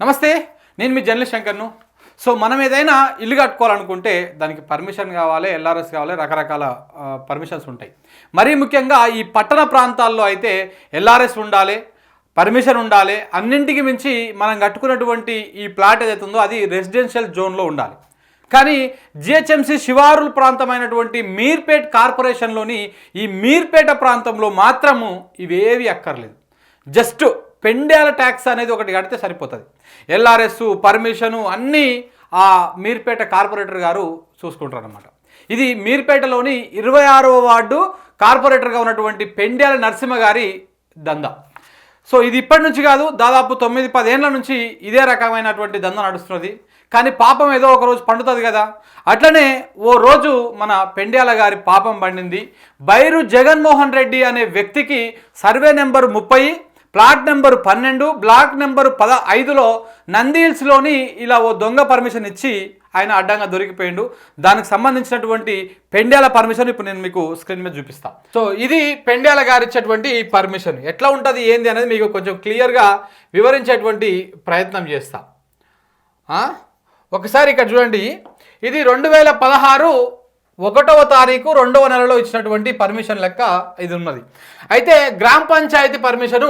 నమస్తే, నేను మీ journalist శంకర్ను. So మనం ఏదైనా ఇల్లు కట్టుకోవాలనుకుంటే దానికి పర్మిషన్ కావాలి, ఎల్ఆర్ఎస్ కావాలి, రకరకాల పర్మిషన్స్ ఉంటాయి. మరీ ముఖ్యంగా ఈ పట్టణ ప్రాంతాల్లో అయితే ఎల్ఆర్ఎస్ ఉండాలి, పర్మిషన్ ఉండాలి. అన్నింటికి మించి మనం కట్టుకున్నటువంటి ఈ ప్లాట్ ఏదైతే ఉందో అది రెసిడెన్షియల్ జోన్లో ఉండాలి. కానీ జిహెచ్ఎంసీ శివారుల ప్రాంతమైనటువంటి మీర్పేట్ కార్పొరేషన్లోని ఈ మీర్పేట ప్రాంతంలో మాత్రము ఇవేవి అక్కర్లేదు. జస్ట్ పెండ్యాల ట్యాక్స్ అనేది ఒకటి కడితే సరిపోతుంది. ఎల్ఆర్ఎస్ పర్మిషను అన్నీ ఆ మీర్పేట కార్పొరేటర్ గారు చూసుకుంటారు అన్నమాట. ఇది మీర్పేటలోని 26వ వార్డు కార్పొరేటర్గా ఉన్నటువంటి పెండ్యాల నరసింహ గారి దందా. సో ఇది ఇప్పటి నుంచి కాదు, దాదాపు 9-10 ఏళ్ల నుంచి ఇదే రకమైనటువంటి దందా నడుస్తున్నది. కానీ పాపం ఏదో ఒక రోజు పండుతుంది కదా. అట్లనే ఓ రోజు మన పెండ్యాల గారి పాపం పండింది. బైరు జగన్మోహన్ రెడ్డి అనే వ్యక్తికి survey number 30, plot number 12, block number 15లో నందిహిల్స్లోని ఇలా ఓ దొంగ పర్మిషన్ ఇచ్చి ఆయన అడ్డంగా దొరికిపోయిండు. దానికి సంబంధించినటువంటి పెండ్యాల పర్మిషన్ ఇప్పుడు నేను మీకు స్క్రీన్ మీద చూపిస్తాను. సో ఇది పెండ్యాల గారు ఇచ్చేటువంటి పర్మిషన్ ఎట్లా ఉంటుంది ఏంది అనేది మీకు కొంచెం క్లియర్గా వివరించేటువంటి ప్రయత్నం చేస్తా. ఒకసారి ఇక్కడ చూడండి, ఇది 2016 1వ తారీఖు 2వ నెలలో ఇచ్చినటువంటి పర్మిషన్ లెక్క ఇది ఉన్నది. అయితే గ్రామ పంచాయతీ పర్మిషను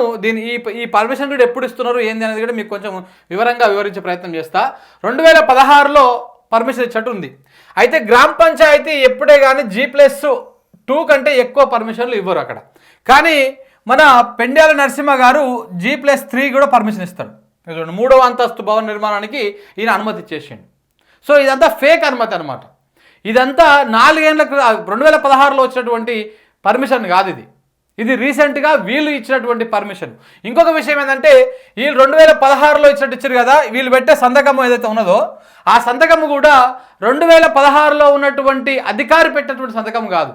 ఈ పర్మిషన్ కూడా ఎప్పుడు ఇస్తున్నారు ఏంది అనేది కూడా మీకు కొంచెం వివరంగా వివరించే ప్రయత్నం చేస్తా. 2016లో పర్మిషన్ ఇచ్చినట్టు ఉంది. అయితే గ్రామ పంచాయతీ ఎప్పుడే కానీ G+2 కంటే ఎక్కువ పర్మిషన్లు ఇవ్వరు అక్కడ. కానీ మన పెండ్యాల నరసింహ గారు G+3 కూడా పర్మిషన్ ఇస్తాడు. 3వ అంతస్తు భవన నిర్మాణానికి ఈయన అనుమతి ఇచ్చేసిండు. సో ఇదంతా ఫేక్ అనుమతి అనమాట. ఇదంతా 4 ఏళ్ల 2016లో వచ్చినటువంటి పర్మిషన్ కాదు. ఇది రీసెంట్గా వీళ్ళు ఇచ్చినటువంటి పర్మిషన్. ఇంకొక విషయం ఏంటంటే వీళ్ళు 2016లో ఇచ్చినట్టు ఇచ్చారు కదా, వీళ్ళు పెట్టే సంతకం ఏదైతే ఉన్నదో ఆ సంతకం కూడా 2016లో ఉన్నటువంటి అధికారి పెట్టినటువంటి సంతకం కాదు.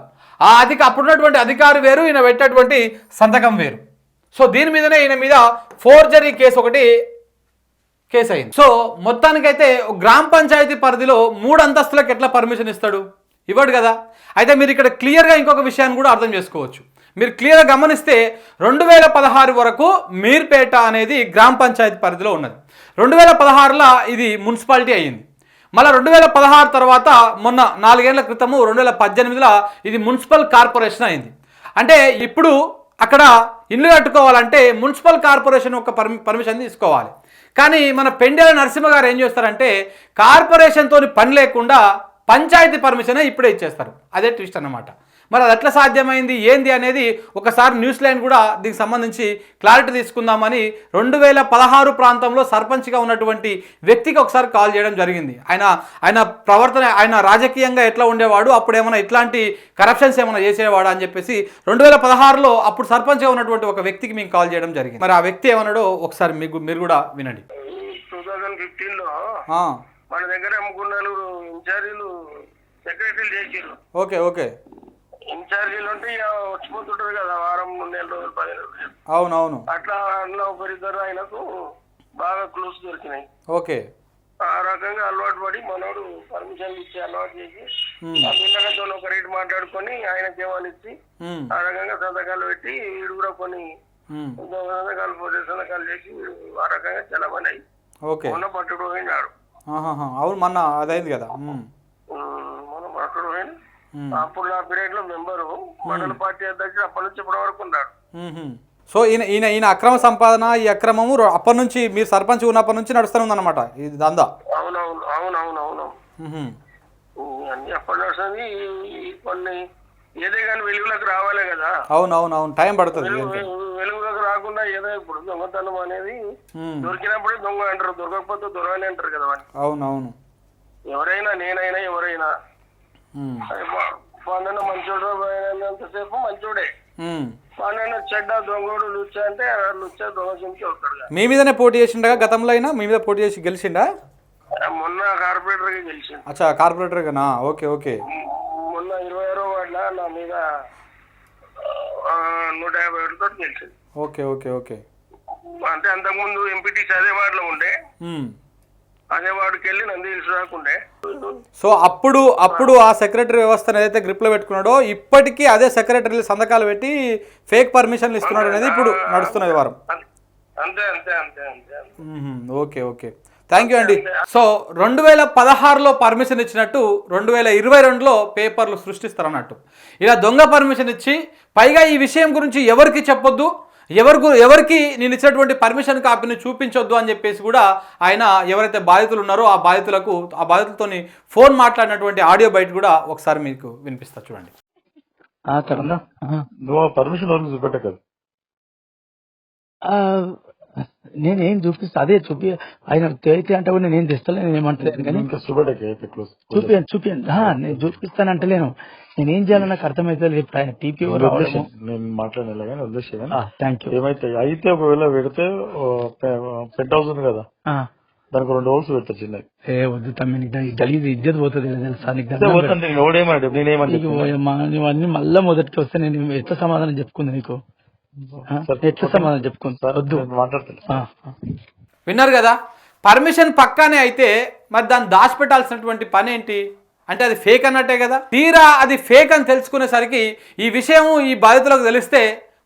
అప్పుడున్నటువంటి అధికారి వేరు, ఈయన పెట్టినటువంటి సంతకం వేరు. సో దీని మీదనే ఈయన మీద ఫోర్జరీ కేసు అయింది. సో మొత్తానికైతే గ్రామ పంచాయతీ పరిధిలో 3 అంతస్తులకు ఎట్లా పర్మిషన్ ఇస్తాడు? ఇవ్వడు కదా. అయితే మీరు ఇక్కడ క్లియర్గా ఇంకొక విషయాన్ని కూడా అర్థం చేసుకోవచ్చు. మీరు క్లియర్గా గమనిస్తే 2016 వరకు మీర్పేట అనేది గ్రామ పంచాయతీ పరిధిలో ఉన్నది. 2016లో ఇది మున్సిపాలిటీ అయ్యింది. మళ్ళీ 2016 తర్వాత మొన్న 4 ఏళ్ల క్రితము 2018లో ఇది మున్సిపల్ కార్పొరేషన్ అయింది. అంటే ఇప్పుడు అక్కడ ఇల్లు కట్టుకోవాలంటే మున్సిపల్ కార్పొరేషన్ ఒక పర్మిషన్ తీసుకోవాలి. కానీ మన పెండ్యాల నరసింహ గారు ఏం చేస్తారంటే కార్పొరేషన్తో పని లేకుండా పంచాయతీ పర్మిషనే ఇప్పుడే ఇచ్చేస్తారు. అదే ట్విస్ట్ అన్నమాట. మరి అది ఎట్లా సాధ్యమైంది ఏంది అనేది ఒకసారి న్యూస్ లైన్ కూడా దీనికి సంబంధించి క్లారిటీ తీసుకుందామని 2016 ప్రాంతంలో సర్పంచ్గా ఉన్నటువంటి వ్యక్తికి ఒకసారి కాల్ చేయడం జరిగింది. ఆయన ప్రవర్తన, ఆయన రాజకీయంగా ఎట్లా ఉండేవాడు, అప్పుడు ఏమైనా ఇట్లాంటి కరప్షన్స్ ఏమైనా చేసేవాడు అని చెప్పేసి 2016లో అప్పుడు సర్పంచ్గా ఉన్నటువంటి ఒక వ్యక్తికి మేము కాల్ చేయడం జరిగింది. మరి ఆ వ్యక్తి ఏమన్నాడో ఒకసారి మీరు కూడా వినండి. 2015లో మన దగ్గర ముగ్గురు ఇన్ఛార్జీలు సెక్రటరీలు చేసారు. ఓకే ఇన్ఛార్జీలు అంటే ఇక వచ్చిపోతుంటారు కదా, వారం 4 రోజులు 10 రోజులు. అవునవును. అట్లా అందులో ఒకరిద్దరు ఆయనకు బాగా క్లూస్ దొరికినాయి. ఓకే. ఆ రకంగా అలవాటు పడి మనోడు పర్మిషన్లు ఇచ్చి అలవాటు చేసి ఆ పిల్లలతో ఒక రేటు మాట్లాడుకొని ఆయనకి ఏమని ఇచ్చి ఆ రకంగా సంతకాలు పెట్టి వీడు కూడా కొన్ని సంతకాలు 4 సంతకాలు చేసి ఆ రకంగా చాలా మంది అయ్యి మొన్న పట్టుడు పోయినాడు. అవును, మొన్న అదైంది కదా. మొన్న పట్టుడు పోయిన అప్పుడు ఆ పీరియడ్ లో మెంబరు మండల పార్టీ అధ్యక్షుడు అప్పటి నుంచి ఇప్పటి వరకు ఉన్నాడు. సో ఈయన అక్రమ సంపాదన, ఈ అక్రమము అప్పటి నుంచి మీరు సర్పంచ్ ఉన్నప్పటి నుంచి నడుస్తూనే ఉందన్నమాట ఇది దందా. అవునవును అన్ని అప్పటి నడుస్తుంది. కొన్ని ఏదే కానీ వెలుగులోకి రావాలి కదా. అవును టైం పడుతుంది. వెలుగులోకి రాకుండా ఏదో ఇప్పుడు దొంగతనం అనేది దొరికినప్పుడే దొంగ అంటారు, దొరకకపోతే దొరకని అంటారు కదా. అవునవును. ఎవరైనా నేనైనా ఎవరైనా పన్నెండు మంచోడు పోయినంతసేపు మంచోడే, పన్నెండు చెడ్డ దొంగోడు లుచ్చ అంటే లుచ్చ దొంగ కిందకి వస్తాడు. మీ మీదనే పోటీ చేసిండగా గతంలో అయినా మీ మీద పోటీ చేసి గెలిచిండా? మొన్న కార్పొరేటర్ గా గెలిచిండు. అచ్చా, కార్పొరేటర్ గానా? ఓకే. మొన్న 26వ వార్డులో నా మీద 150 ఓట్లతో గెలిచింది. ఓకే. అంటే అంతకుముందు ఎంపీటీసీ అదే వార్డులో ఉండే, అదే వార్డుకి వెళ్ళి నందిహిల్స్ రాకుండే. సో అప్పుడు ఆ సెక్రటరీ వ్యవస్థను ఏదైతే గ్రిప్ లో పెట్టుకున్నాడో ఇప్పటికీ అదే సెక్రటరీలు సంతకాలు పెట్టి ఫేక్ పర్మిషన్లు ఇస్తున్నాడు అనేది ఇప్పుడు నడుస్తున్న వ్యవహారం. అంతే. ఓకే ఓకే, థ్యాంక్ యూ అండి. సో 2016లో పర్మిషన్ ఇచ్చినట్టు 2022లో పేపర్లు సృష్టిస్తారన్నట్టు. ఇలా దొంగ పర్మిషన్ ఇచ్చి పైగా ఈ విషయం గురించి ఎవరికి చెప్పొద్దు, ఎవరికి నేను ఇచ్చినటువంటి పర్మిషన్ కాపీని చూపించొద్దు అని చెప్పేసి కూడా ఆయన ఎవరైతే బాధితులు ఉన్నారో ఆ బాధితులతోని ఫోన్ మాట్లాడినటువంటి ఆడియో బయట కూడా ఒకసారి మీకు వినిపిస్తా చూడండి. నువ్వు పర్మిషన్ వరకు చూపెట్ట కదా, నేనేం చూపిస్తా అదే చూపి ఆయన అయితే అంటే కూడా నేనేం తెస్తాను, నేను ఏమంటలేను కానీ ఇంకా చూపెట్టక చూపియండి నేను చూపిస్తానంటలేను. నేనేం చేయాలో నాకు అర్థమైతే ఇప్పుడు ఆయన టీపీఓ రావడము నేను మాట్లాడలే కానీ వదిలేసే. Thank you. ఏమైతే అయితే ఒకవేళ పెడితే పెంట్ హౌస్ ఉంది కదా, దానికి 2 హోల్స్ పెడతా చిన్నది. వద్దు తమ్మి, గలీజ్ ఇజ్జత్ పోతుంది తెలుసా ఇవన్నీ మళ్ళా మొదటికి వస్తే నేను ఎట్లా సమాధానం చెప్పుకుంది నీకు, ఎట్లా సమాధానం చెప్పుకుంది వద్దు మాట్లాడతాను. విన్నారు కదా, పర్మిషన్ పక్కానే అయితే మరి దాన్ని దాచిపెట్టాల్సినటువంటి పని ఏంటి అంటే అది ఫేక్ అన్నట్టే కదా. తీరా అది ఫేక్ అని తెలుసుకునేసరికి ఈ విషయం ఈ బాధితులకు తెలిస్తే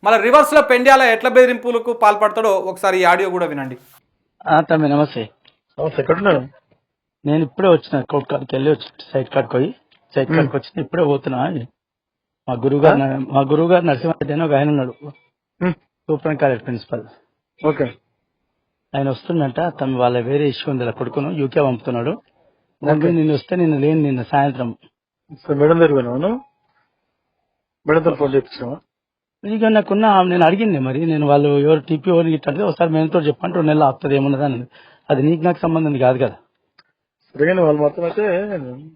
మళ్ళీ రివర్స్లో పెండ్యాల ఎట్ల బెదిరింపులకు పాల్పడతాడో ఒకసారి ఈ ఆడియో కూడా వినండి. తమ్మి నమస్తే. ఎక్కడున్నాను? నేను ఇప్పుడే వచ్చిన కోర్ట్ కాడికి వెళ్ళి వచ్చి సైట్ కాడికి వచ్చిన ఇప్పుడే పోతున్నా. మా గురువు గారు నరసింహారెడ్డి అని ఒక ఆయన ఉన్నాడు, సూపర్ కాలేజ్ ప్రిన్సిపల్. ఓకే, ఆయన వస్తుందంట, తమ వాళ్ళ వేరే ఇష్యూ ఉంది, కొడుకును యూకే పంపుతున్నాడు. నేను వస్తే నిన్న సాయంత్రం మేడం దగ్గర మేడం ఫోన్ చేయించావా? ఇక నాకున్న నేను అడిగింది మరి నేను వాళ్ళు ఎవరు టీపీ ఎవరు ఇట్లా ఒకసారి మేమతో చెప్పంటే 2 నెలలు ఆపుతుంది ఏమున్నదని. అది నీకు సంబంధం కాదు కదా. సరే వాళ్ళు మొత్తం అయితే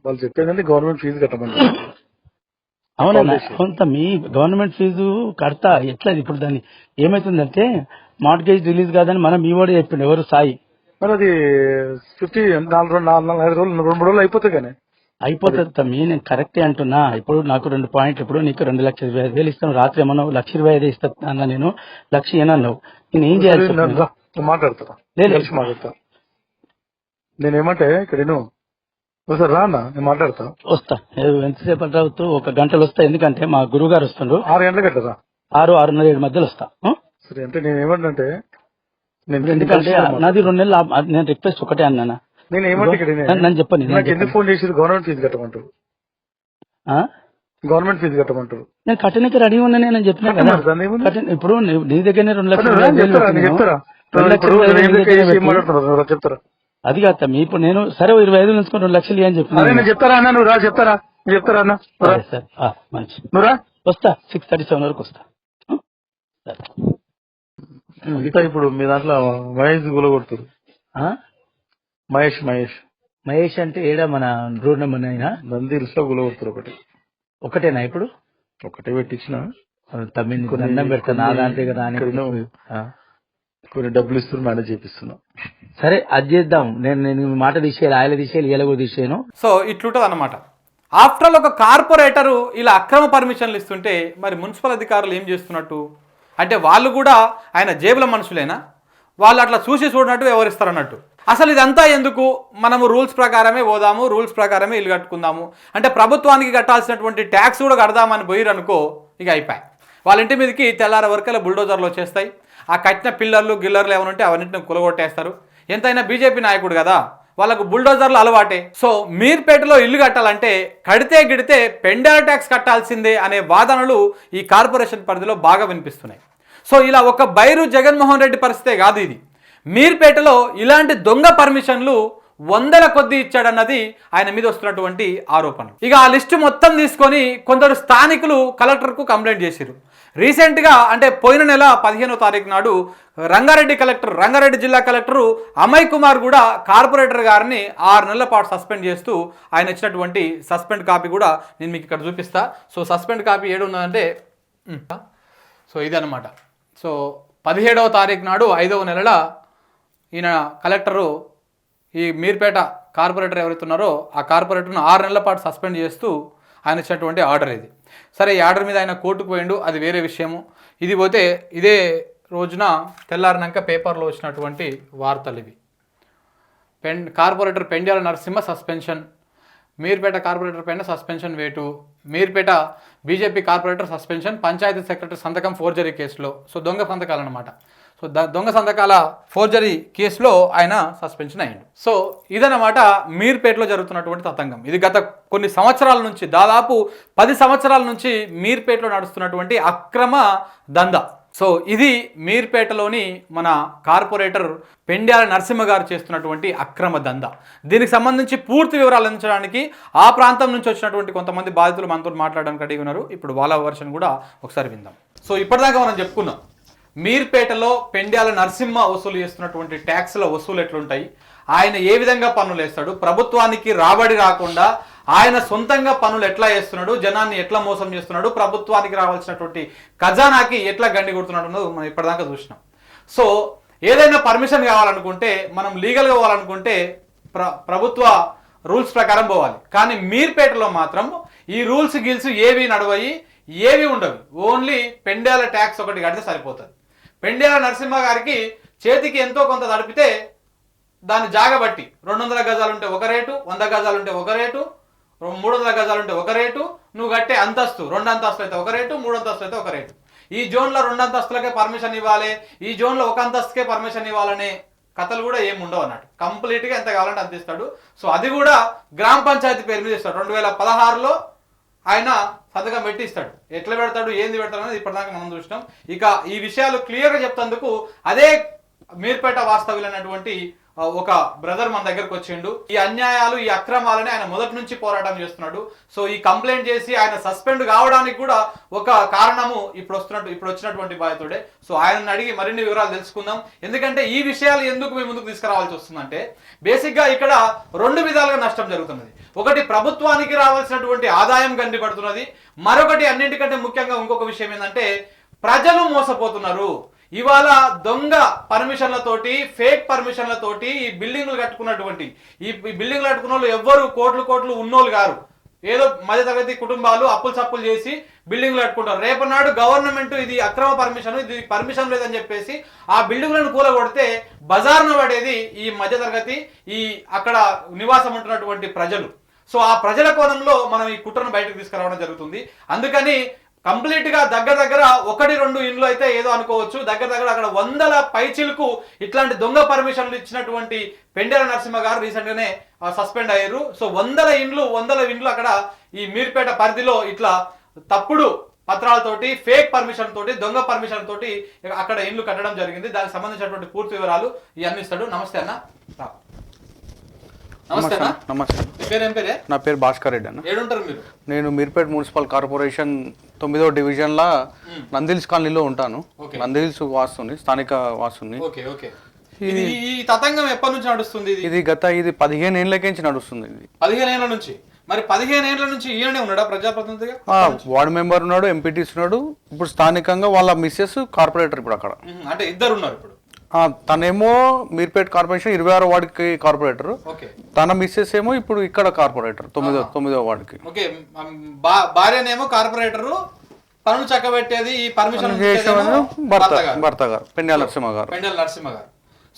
వాళ్ళు చెప్పేదంటే గవర్నమెంట్ ఫీజు కట్టమని. అవునా, కొంత మీ గవర్నమెంట్ ఫీజు కడతా ఎట్లా ఇప్పుడు దాన్ని ఏమైతుందంటే మార్గేజ్ రిలీజ్ కాదని మనం మీ వాడే చెప్పిండు, ఎవరు సాయి. మరి అది 5 రోజులు 2 రోజులు అయిపోతాయి కానీ అయిపోతుంది తమ్మి, నేను కరెక్టే అంటున్నా. ఇప్పుడు నాకు 2 పాయింట్లు, ఇప్పుడు నీకు 2,25,000 ఇస్తాను, రాత్రి ఏమన్నా 1,25,000 ఇస్తా అన్నా, నేను 1,00,000 ఏనన్నావు, నేను ఏం చేయాలి మాట్లాడతా. నేనేమంటే ఇక్కడ ఒకసారి రా అన్న, నేను మాట్లాడతా. వస్తా, ఎంతసేపు రావుతూ 1 గంటలు వస్తా, ఎందుకంటే మా గురువు గారు వస్తుండ్రు. 6 గంటలకు కట్టరా? 6, 6:30, 7 మధ్యలో వస్తా. సరే, అంటే నేను ఏమంటే ఎందుకంటే నాది 2 నెలలు నేను రిక్వెస్ట్ ఒకటే అన్నా. నేను ఏమంటే ఇక్కడ నన్ను చెప్పండి, ఎందుకు ఫోన్ చేసి గవర్నమెంట్ ఫీజు కట్టమంటారు? గవర్నమెంట్ ఫీజు కట్టమంటారు. నేను కట్టడానికి రెడీ ఉన్నా, నేను చెప్పినా కదా. ఇప్పుడు నీ దగ్గరనే 2,00,000 చెప్తారా? అది కాదు తమ్మి, ఇప్పుడు నేను సరే 25,000 ఉంచుకొని 2,00,000 అని చెప్పిన. నేను చెప్తారా అన్న, నువ్వు రా, చెప్తారా అన్న? సార్ మంచి, నువ్వు రా, వస్తా 6:37 వరకు వస్తా. ఇంకా ఇప్పుడు మీ దాంట్లో మహేష్ గులగొడుతురు. మహేష్ అంటే ఏడా మన రోడ్ నెంబర్ అయినా నందిల్స్ లో గులగొడుతురు. ఒకటేనా ఇప్పుడు? ఒకటే పెట్టించిన తమ్మి దండం పెడతా, నా దాంట్లో రాని కొన్ని డబ్బులు ఇస్తున్నారు, మేనేజ్ చేపిస్తున్నా. సరే అది చేద్దాం, నేను మాట తీసేయాలి, ఆయన తీసేయాలి, ఎలాగో తీసేయను. సో ఇట్లుంటది అన్నమాట. ఆఫ్టర్ ఆల్ ఒక కార్పొరేటరు ఇలా అక్రమ పర్మిషన్లు ఇస్తుంటే మరి మున్సిపల్ అధికారులు ఏం చేస్తున్నట్టు అంటే వాళ్ళు కూడా ఆయన జేబుల మనుషులేనా? వాళ్ళు అట్లా చూడనట్టు వ్యవహరిస్తారన్నట్టు. అసలు ఇదంతా ఎందుకు? మనము రూల్స్ ప్రకారమే పోదాము, రూల్స్ ప్రకారమే ఇల్లు కట్టుకుందాము అంటే ప్రభుత్వానికి కట్టాల్సినటువంటి ట్యాక్స్ కూడా కడదామని పోయిరనుకో, ఇక అయిపోయి వాళ్ళ ఇంటి మీదకి తెల్లార వరకల్లా బుల్డోజర్లు వచ్చేస్తాయి. ఆ కట్టిన పిల్లర్లు గిల్లర్లు ఏమనుంటే అవన్నింటిని కులగొట్టేస్తారు. ఎంతైనా బీజేపీ నాయకుడు కదా, వాళ్ళకు బుల్డోజర్లు అలవాటే. సో మీర్పేటలో ఇల్లు కట్టాలంటే గిడితే పెండాల ట్యాక్స్ కట్టాల్సిందే అనే వాదనలు ఈ కార్పొరేషన్ పరిధిలో బాగా వినిపిస్తున్నాయి. సో ఇలా ఒక బైరు జగన్మోహన్ రెడ్డి పరిస్థితే కాదు ఇది. మీర్పేటలో ఇలాంటి దొంగ పర్మిషన్లు 100ల కొద్దీ ఇచ్చాడన్నది ఆయన మీద వస్తున్నటువంటి ఆరోపణలు. ఇక ఆ లిస్టు మొత్తం తీసుకొని కొందరు స్థానికులు కలెక్టర్కు కంప్లైంట్ చేశారు. రీసెంట్గా అంటే పోయిన నెల 15వ తారీఖు నాడు రంగారెడ్డి జిల్లా కలెక్టరు అమయ్ కుమార్ కూడా కార్పొరేటర్ గారిని 6 నెలల పాటు సస్పెండ్ చేస్తూ ఆయన ఇచ్చినటువంటి సస్పెండ్ కాపీ కూడా నేను మీకు ఇక్కడ చూపిస్తా. సో సస్పెండ్ కాపీ ఏడు ఉన్నదంటే సో ఇదన్నమాట. సో 17వ తారీఖు నాడు 5వ నెలల ఈయన కలెక్టరు ఈ మీర్పేట కార్పొరేటర్ ఎవరైతున్నారో ఆ కార్పొరేటర్ను 6 నెలల పాటు సస్పెండ్ చేస్తూ ఆయన ఇచ్చినటువంటి ఆర్డర్ ఇది. సరే, ఈ ఆర్డర్ మీద ఆయన కోర్టుకు పోయిండు, అది వేరే విషయము. ఇది పోతే ఇదే రోజున తెల్లారినాక పేపర్లో వచ్చినటువంటి వార్తలు ఇవి. Corporator Pendyala Narasimha suspension, Meerpet corporator పైన సస్పెన్షన్ వేటు, Meerpet BJP corporator suspension, panchayat secretary సంతకం ఫోర్జరీ కేసులో. సో దొంగ సంతకాలు అనమాట. సో దొంగ సంతకాల ఫోర్జరీ కేసులో ఆయన సస్పెన్షన్ అయ్యిండు. సో ఇదన్నమాట మీర్పేటలో జరుగుతున్నటువంటి తతంగం. ఇది గత కొన్ని సంవత్సరాల నుంచి, దాదాపు 10 సంవత్సరాల నుంచి మీర్పేటలో నడుస్తున్నటువంటి అక్రమ దందా. సో ఇది మీర్పేటలోని మన కార్పొరేటర్ పెండ్యాల నరసింహ గారు చేస్తున్నటువంటి అక్రమ దందా. దీనికి సంబంధించి పూర్తి వివరాలు అందించడానికి ఆ ప్రాంతం నుంచి వచ్చినటువంటి కొంతమంది బాధితులు మనతో మాట్లాడడానికి రెడీగా ఉన్నారు. ఇప్పుడు వాళ్ళ వర్షన్ కూడా ఒకసారి విందాం. సో ఇప్పటిదాకా మనం చెప్పుకున్నాం మీర్పేటలో పెండ్యాల నరసింహ వసూలు చేస్తున్నటువంటి ట్యాక్స్ల వసూలు ఎట్లుంటాయి, ఆయన ఏ విధంగా పన్నులు వేస్తాడు, ప్రభుత్వానికి రాబడి రాకుండా ఆయన సొంతంగా పనులు ఎట్లా చేస్తున్నాడు, జనాన్ని ఎట్లా మోసం చేస్తున్నాడు, ప్రభుత్వానికి రావాల్సినటువంటి ఖజానాకి ఎట్లా గండి కొడుతున్నాడు అన్నది మనం ఇప్పటిదాకా చూసినాం. సో ఏదైనా పర్మిషన్ కావాలనుకుంటే, మనం లీగల్గా పోవాలనుకుంటే ప్రభుత్వ రూల్స్ ప్రకారం పోవాలి. కానీ మీర్పేటలో మాత్రం ఈ రూల్స్ గిల్స్ ఏవి నడవయి, ఏవి ఉండవు. ఓన్లీ పెండ్యాల ట్యాక్స్ ఒకటి కడితే సరిపోతుంది. పెండ్యాల నరసింహ గారికి చేతికి ఎంతో కొంత తడిపితే దాన్ని జాగబట్టి 200 గజాలు ఉంటే ఒక రేటు, 100 గజాలు ఉంటే ఒక రేటు, 300 గజాలు ఉంటే ఒక రేటు, నువ్వు కట్టే అంతస్తు 2 అంతస్తులు అయితే ఒక రేటు, 3 అంతస్తులు అయితే ఒక రేటు. ఈ జోన్లో 2 అంతస్తులకే పర్మిషన్ ఇవ్వాలి, ఈ జోన్లో 1 అంతస్తుకే పర్మిషన్ ఇవ్వాలనే కథలు కూడా ఏమి ఉండవు అన్నట్టు. కంప్లీట్గా ఎంత కావాలంటే అంత ఇస్తాడు. సో అది కూడా గ్రామ పంచాయతీ పేరు మీద ఇస్తాడు. 2016లో ఆయన సంతకం పెట్టి ఇస్తాడు. ఎట్లా పెడతాడు, ఏంది పెడతాడు అనేది ఇప్పటిదాకా మనం చూసినాం. ఇక ఈ విషయాలు క్లియర్గా చెప్తందుకు అదే మీర్పేట వాస్తవ్యులైనటువంటి ఒక బ్రదర్ మన దగ్గరకు వచ్చిండు. ఈ అన్యాయాలు, ఈ అక్రమాలని ఆయన మొదటి నుంచి పోరాటం చేస్తున్నాడు. సో ఈ కంప్లైంట్ చేసి ఆయన సస్పెండ్ కావడానికి కూడా ఒక కారణము ఇప్పుడు వచ్చినటువంటి బాధితుడే. సో ఆయనను అడిగి మరిన్ని వివరాలు తెలుసుకుందాం. ఎందుకంటే ఈ విషయాలు ఎందుకు మీ ముందుకు తీసుకురావాల్సి వస్తుందంటే, బేసిక్గా ఇక్కడ 2 విధాలుగా నష్టం జరుగుతున్నది. ఒకటి ప్రభుత్వానికి రావాల్సినటువంటి ఆదాయం గండిపడుతున్నది, మరొకటి అన్నింటికంటే ముఖ్యంగా ఇంకొక విషయం ఏంటంటే ప్రజలు మోసపోతున్నారు. ఇవాళ దొంగ పర్మిషన్లతోటి, ఫేక్ పర్మిషన్లతోటి ఈ బిల్డింగ్లు కట్టుకున్నటువంటి ఈ బిల్డింగ్లు కట్టుకున్న వాళ్ళు ఎవ్వరు కోట్లు ఉన్నోళ్ళు గారు. ఏదో మధ్యతరగతి కుటుంబాలు అప్పులు సప్పులు చేసి బిల్డింగ్లు కట్టుకుంటారు. రేపన్నాడు గవర్నమెంట్ ఇది అక్రమ పర్మిషన్, ఇది పర్మిషన్ లేదని చెప్పేసి ఆ బిల్డింగ్లను కూలగొడితే బజార్ను పడేది ఈ మధ్యతరగతి, ఈ అక్కడ నివాసం ఉంటున్నటువంటి ప్రజలు. సో ఆ ప్రజల కోణంలో మనం ఈ కుట్రను బయటకు తీసుకురావడం జరుగుతుంది. అందుకని కంప్లీట్ గా దగ్గర 1-2 ఇండ్లు అయితే ఏదో అనుకోవచ్చు, దగ్గర అక్కడ 100ల పైచిలకు ఇట్లాంటి దొంగ పర్మిషన్లు ఇచ్చినటువంటి పెండ్యాల నరసింహ గారు రీసెంట్ గానే సస్పెండ్ అయ్యారు. సో 100 ఇండ్లు అక్కడ ఈ మీర్పేట పరిధిలో ఇట్లా తప్పుడు పత్రాలతోటి, ఫేక్ పర్మిషన్ తోటి, దొంగ పర్మిషన్ తోటి అక్కడ ఇండ్లు కట్టడం జరిగింది. దానికి సంబంధించినటువంటి పూర్తి వివరాలు ఇవన్నీ ఇస్తాడు. నమస్తే అన్న. నమస్తే అన్న. నమస్తే. మీ పేరు ఏం పేరే? నా పేరు భాస్కర్ రెడ్డి అన్న. ఏడుంటారు మీరు? నేను మీర్పేట మున్సిపల్ కార్పొరేషన్ 9వ డివిజన్లా నందిల్స్ కాలనీలో ఉంటాను. నందిల్స్ వాస్తుని, స్థానిక వాస్తుని. ఈ తతంగం ఎప్పటి నుంచి నడుస్తుంది? ఇది 15 ఏళ్ళకించి నడుస్తుంది. ఇది 15 ఏళ్ల నుంచి. మరి 15 ఏళ్ల నుంచి ఈయనే ఉన్నాడా ప్రజాప్రతినిధిగా? వార్డు మెంబర్ ఉన్నాడు, ఎంపీటీసీ ఉన్నాడు. ఇప్పుడు స్థానికంగా వాళ్ళ మిస్సెస్ కార్పొరేటర్ ఇప్పుడు అక్కడ. అంటే ఇద్దరు ఉన్నారు ఇప్పుడు. తనేమో మీర్పేట కార్పొరేషన్ 26వ వార్డుకి కార్పొరేటర్, తన మిస్సెస్ ఏమో ఇప్పుడు ఇక్కడ కార్పొరేటర్ 9వ వార్డుకి. భార్యనేమో కార్పొరేటర్, పనులు చక్కబెట్టేది ఈ పర్మిషన్ భర్త గారు పెండ్యాల నరసింహ గారు.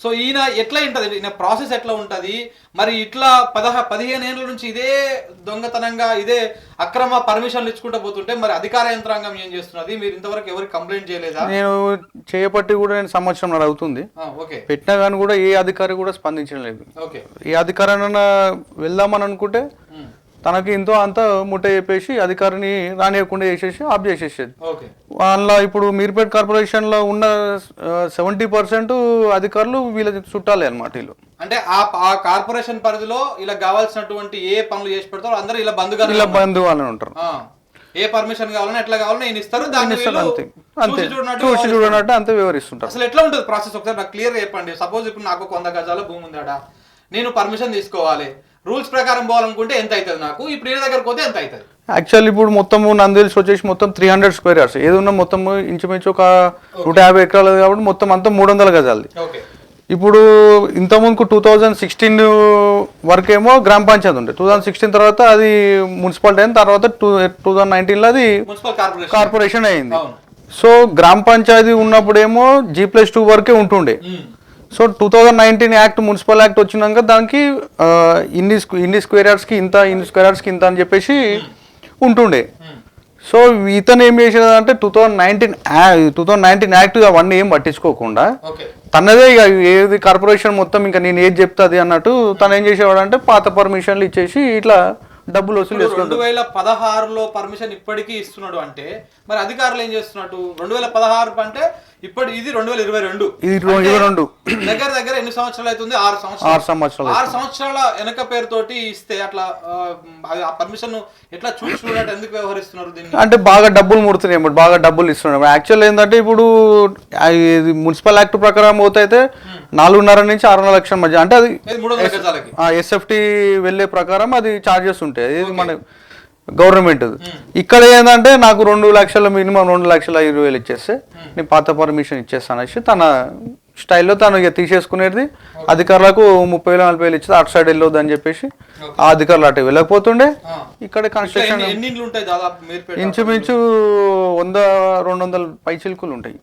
సో ఈయన ఎట్లా ఉంటది, ఈయన ప్రాసెస్ ఎట్లా ఉంటది? మరి ఇట్లా 15 ఏళ్ళ నుంచి ఇదే దొంగతనంగా, ఇదే అక్రమ పర్మిషన్లు ఇచ్చుకుంటూ పోతుంటే మరి అధికార యంత్రాంగం ఏం చేస్తున్నది? మీరు ఇంతవరకు ఎవరికి కంప్లైంట్ చేయలేదా? నేను చేయబట్టి కూడా నేను సంవత్సరం అవుతుంది, పెట్టినా కానీ కూడా ఏ అధికారి కూడా స్పందించలేదు. ఏ అధికారైనా వెళ్దామని అనుకుంటే తనకి ఎంతో అంత ముట్ట చెప్పేసి అధికారిని రానియకుండా చేసేసి ఆఫ్ చేసేసేది. అందులో ఇప్పుడు మీర్పేట కార్పొరేషన్ లో ఉన్న 70% అధికారులు వీళ్ళ చుట్టాలే అన్నమాట. వీళ్ళు అంటే ఆ కార్పొరేషన్ పరిధిలో ఇలా కావాల్సినటువంటి ఏ పనులు చేసి పెడతారో అందరూ ఇలా బంధువులని ఉంటారు. ఏ పర్మిషన్ కావాలని ఎట్లా కావాలని నేను ఇస్తారు, దాన్ని అంతే చూసి చూడనట్టు అంతే వివరిస్తుంటారు. అసలు ఎట్లా ఉంటుంది ప్రాసెస్ ఒకసారి నాకు క్లియర్ చెప్పండి. సపోజ్ ఇప్పుడు నాకు 100 గజాల భూమి ఉందాడా, నేను పర్మిషన్ తీసుకోవాలి, రూల్స్ ప్రకారం పోవాలనుకుంటే ఎంత అవుతుంది నాకు? ఇప్పుడు ఏ దగ్గరకు పోతే ఎంత అవుతుంది? యాక్చువల్లీ ఇప్పుడు మొత్తం నందిల్స్ వచ్చేసి మొత్తం 300 స్క్వేర్ యార్డ్స్, ఏది ఉన్నా మొత్తం ఇంచుమించు ఒక 150 ఎకరాలు కాబట్టి మొత్తం అంతా 300 గజాలది. ఇప్పుడు ఇంతకుముందుకు 2016 వరకేమో గ్రామ పంచాయతీ ఉండే, 2016 తర్వాత అది మున్సిపాలిటీ అయిన తర్వాత 2019లో అది కార్పొరేషన్ అయింది. సో గ్రామ పంచాయతీ ఉన్నప్పుడేమో G+2 వరకే ఉంటుండే. సో 2019 యాక్ట్, మున్సిపల్ యాక్ట్ వచ్చినాక దానికి ఇన్ని స్క్వేర్ యార్డ్స్కి ఇంత, ఇన్ని స్క్వేర్ యార్డ్స్కి ఇంత అని చెప్పేసి ఉంటుండే. సో ఇతను ఏం చేసేది అంటే 2019 యాక్ట్ అవన్నీ ఏం పట్టించుకోకుండా ఓకే తనదే ఇక ఏది కార్పొరేషన్ మొత్తం ఇంకా నేను ఏది చెప్తా అది అన్నట్టు తను ఏం చేసేవాడు అంటే పాత పర్మిషన్లు ఇచ్చేసి ఇట్లా డబ్బులు వసూలు చేసుకుంటాడు. 2016లో పర్మిషన్ ఇప్పటికీ ఇస్తున్నాడు అంటే మరి అధికారులు ఏం చేస్తున్నట్టు 2016 అంటే ఇప్పుడు ఇది 2022 ఇది 22 దగ్గర దగ్గర ఎన్ని సంవత్సరాలు అవుతుంది? 6 సంవత్సరాలు 6 సంవత్సరాల వెనక పేరుతోటి ఇస్తే అట్లా ఆ పర్మిషన్ ఎట్లా చూసుకున్నట్టు ఎందుకు వ్యవహరిస్తున్నారు దీన్ని? అంటే బాగా డబ్బులు ముడుతున్నాయి అన్నమాట, బాగా డబ్బులు ఇస్తున్నాడు. యాక్చువల్ ఏంటంటే ఇప్పుడు మున్సిపల్ యాక్ట్ ప్రకారం పోతే 4.5 నుంచి 6.5 లక్షల మధ్య, అంటే అది 300 గజాలకి ఎస్ఎఫ్టీ వెళ్ళే ప్రకారం అది చార్జెస్ ఉంటాయి. ఇది మన గవర్నమెంట్. ఇక్కడ ఏంటంటే నాకు 2 లక్షల మినిమం 2,20,000 ఇచ్చేస్తే నేను పాత పర్మిషన్ ఇచ్చేస్తాను అనేసి తన స్టైల్లో తను ఇక తీసేసుకునేది. అధికారులకు 30,000-40,000 ఇచ్చేది అటు సైడ్ వెళ్ళొద్దు అని చెప్పేసి ఆ అధికారులు అటు వెళ్ళకపోతుండే. ఇక్కడ కన్స్ట్రక్షన్ ఇంచుమించు 100-200 పైచిలుకులు ఉంటాయి.